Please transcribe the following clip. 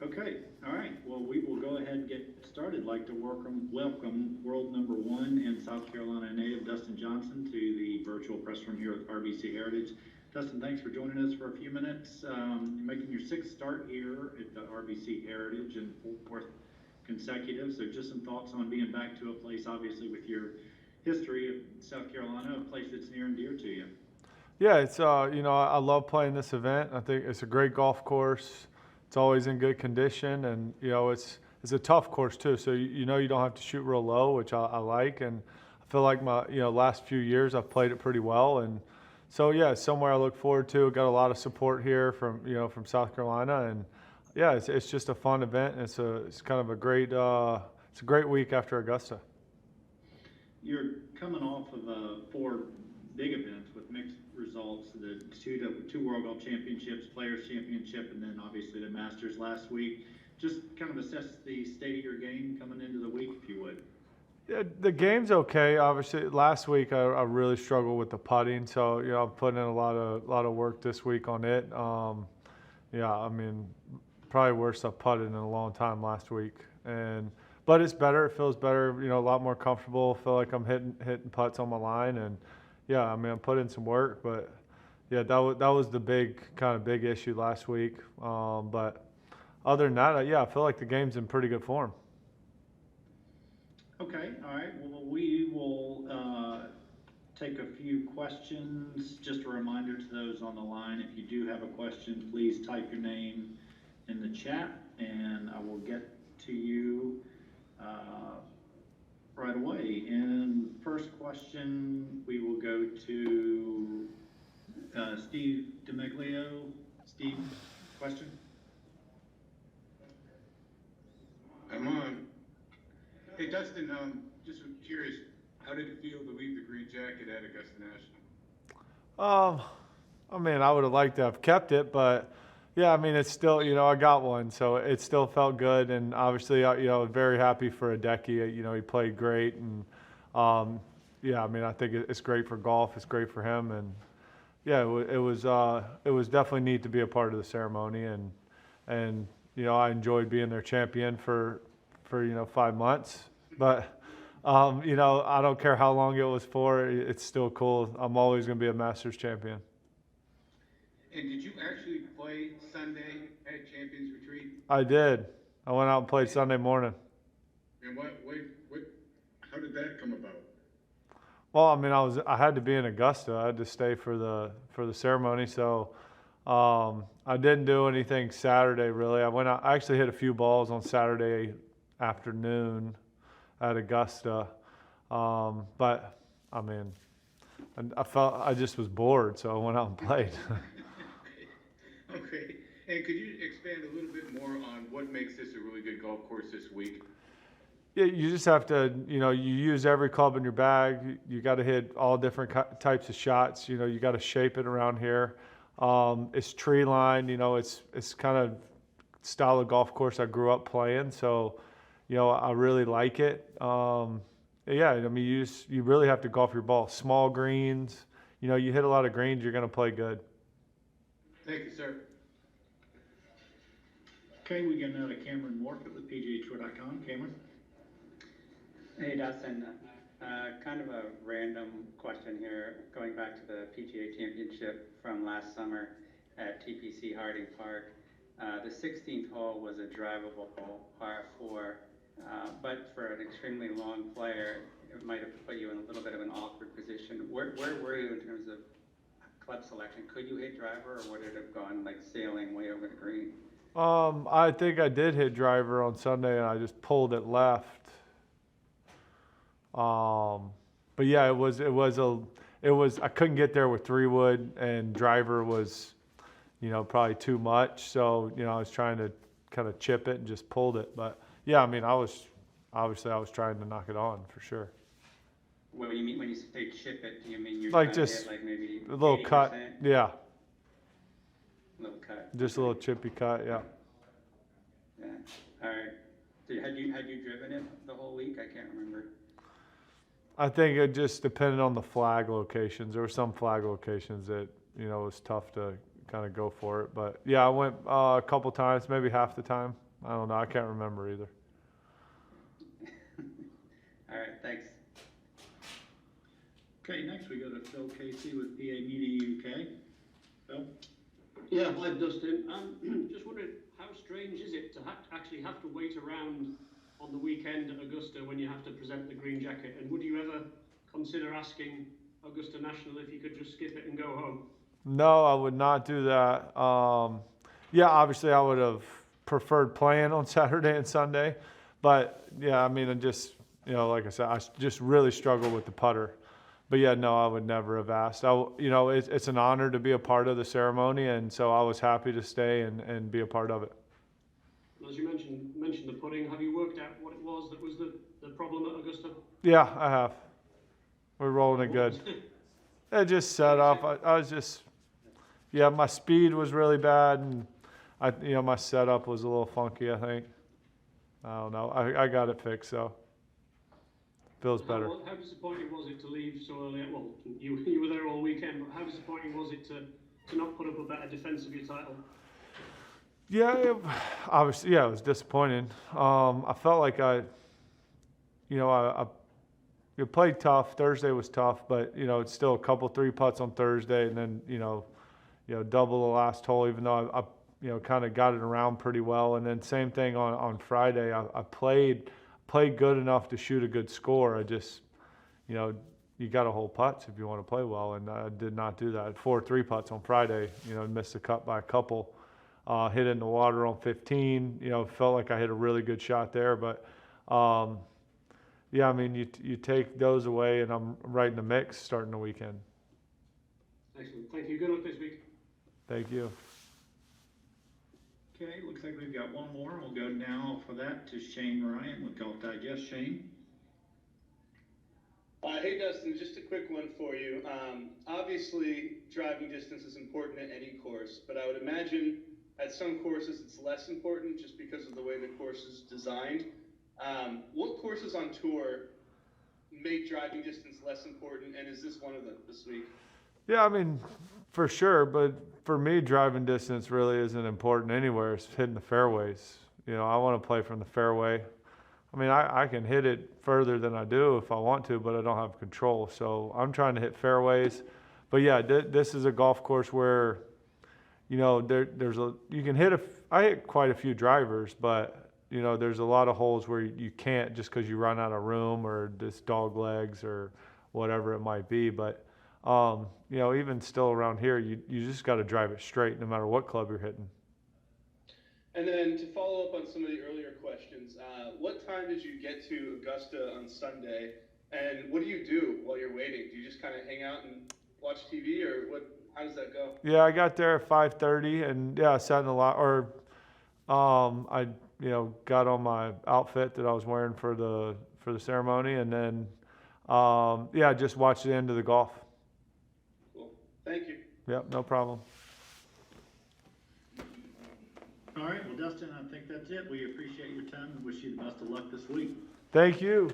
Okay, all right. Well, we will go ahead and get started. I'd like to welcome world number one and South Carolina native Dustin Johnson to the virtual press room here at RBC Heritage. Dustin, thanks for joining us for a few minutes. You're making your sixth start here at the RBC Heritage and fourth consecutive. So just some thoughts on being back to a place, obviously, with your history of South Carolina, a place that's near and dear to you. Yeah, it's I love playing this event. I think it's a great golf course. It's always in good condition, and it's a tough course too. So you don't have to shoot real low, which I like, and I feel like my last few years I've played it pretty well, and so yeah, it's somewhere I look forward to. Got a lot of support here from South Carolina, and yeah, it's just a fun event. And it's kind of a great it's a great week after Augusta. You're coming off of four big events with mixed results, the two World Golf Championships, Players Championship, and then obviously the Masters last week. Just kind of assess the state of your game coming into the week, if you would. Yeah, the game's okay. Obviously, last week I really struggled with the putting, so I'm putting in a lot of work this week on it. Yeah, I mean, probably worse I've putted in a long time last week, but it's better. It feels better. A lot more comfortable. Feel like I'm hitting putts on my line, and yeah, I mean, I'm putting in some work, but yeah, that was the big issue last week. But other than that, yeah, I feel like the game's in pretty good form. Okay, all right. Well, we will take a few questions. Just a reminder to those on the line, if you do have a question, please type your name in the chat, and I will get to you right away. And first question, we will go to Steve DeMeglio. Steve, question? I'm on. Hey, Dustin, just curious, how did it feel to leave the green jacket at Augusta National? I mean, I would have liked to have kept it, but yeah, I mean, it's still, I got one, so it still felt good, and obviously, very happy for Hideki. He played great, and yeah, I mean, I think it's great for golf. It's great for him, and yeah, it was definitely neat to be a part of the ceremony, and I enjoyed being their champion for 5 months, but I don't care how long it was for. It's still cool. I'm always going to be a Masters champion. And did you actually play Sunday at Champions Retreat? I did. I went out and played Sunday morning. And how did that come about? Well, I mean, I had to be in Augusta. I had to stay for the ceremony, so I didn't do anything Saturday really. I went out. I actually hit a few balls on Saturday afternoon at Augusta, but I mean, I just was bored, so I went out and played. Okay, and could you expand a little bit more on what makes this a really good golf course this week? Yeah, you just have to, you use every club in your bag. You got to hit all different types of shots. You got to shape it around here. It's tree lined. It's kind of style of golf course I grew up playing, so I really like it. Yeah, I mean, you really have to golf your ball. Small greens. You hit a lot of greens, you're going to play good. Thank you, sir. Okay, we got Cameron Morfitt with PGAtour.com. Cameron? Hey, Dustin. Kind of a random question here, going back to the PGA Championship from last summer at TPC Harding Park. The 16th hole was a drivable hole, par 4, but for an extremely long player, it might have put you in a little bit of an awkward position. Where were you in terms of club selection? Could you hit driver, or would it have gone like sailing way over the green? I think I did hit driver on Sunday, and I just pulled it left. But yeah, it was I couldn't get there with 3-wood, and driver was, probably too much. So, I was trying to kind of chip it and just pulled it. But yeah, I mean, I was trying to knock it on for sure. What do you mean when you say chip it? Do you mean you're like trying just to hit like maybe a little 80%? cut? Yeah. Little cut. Just a little chippy cut, yeah. Yeah. All right. So had you driven it the whole week? I can't remember. I think it just depended on the flag locations. There were some flag locations that it was tough to kind of go for it. But yeah, I went a couple times, maybe half the time. I don't know. I can't remember either. All right, thanks. Okay, next we go to Phil Casey with PA Media UK. Phil? Yeah, hi Dustin. Just wondering, how strange is it to actually have to wait around on the weekend at Augusta when you have to present the green jacket? And would you ever consider asking Augusta National if you could just skip it and go home? No, I would not do that. Yeah, obviously I would have preferred playing on Saturday and Sunday, but yeah, I mean, I just, like I said, I just really struggle with the putter. But yeah, no, I would never have asked. It's an honor to be a part of the ceremony, and so I was happy to stay and be a part of it. As you mentioned the putting, have you worked out what it was that was the problem at Augusta? Yeah, I have. We're rolling it good. It just set up. I was just, yeah, my speed was really bad, and my setup was a little funky, I think. I don't know. I got it fixed, so feels better. How disappointing was it to leave so early? Well, you were there all weekend, but how disappointing was it to not put up a better defense of your title? Yeah, obviously, yeah, it was disappointing. I felt like I played tough. Thursday was tough, but it's still a couple 3-putts on Thursday, and then double the last hole. Even though I kind of got it around pretty well, and then same thing on Friday. I played good enough to shoot a good score. I just, you got to hold putts if you want to play well, and I did not do that. 4 3-putts on Friday. Missed the cut by a couple. Hit it in the water on 15. Felt like I hit a really good shot there, but. Yeah, I mean, you take those away, and I'm right in the mix starting the weekend. Excellent. Thank you. Good luck this week. Thank you. Okay, looks like we've got one more. We'll go now for that to Shane Ryan with Golf Digest. Shane? Hey Dustin, just a quick one for you. Obviously, driving distance is important at any course, but I would imagine at some courses it's less important just because of the way the course is designed. What courses on tour make driving distance less important, and is this one of them this week? Yeah, I mean, for sure, but for me, driving distance really isn't important anywhere. It's hitting the fairways. I want to play from the fairway. I mean, I can hit it further than I do if I want to, but I don't have control. So I'm trying to hit fairways. But yeah, this is a golf course where, you can hit I hit quite a few drivers, but there's a lot of holes where you can't just because you run out of room or just dog legs or whatever it might be. But, even still around here, you just got to drive it straight no matter what club you're hitting. And then to follow up on some of the earlier questions, what time did you get to Augusta on Sunday? And what do you do while you're waiting? Do you just kind of hang out and watch TV, or how does that go? Yeah, I got there at 5:30, and yeah, I sat in the lot, or I got on my outfit that I was wearing for the ceremony, and then just watched the end of the golf. Cool. Thank you. Yep, no problem. All right, well, Dustin, I think that's it. We appreciate your time and wish you the best of luck this week. Thank you.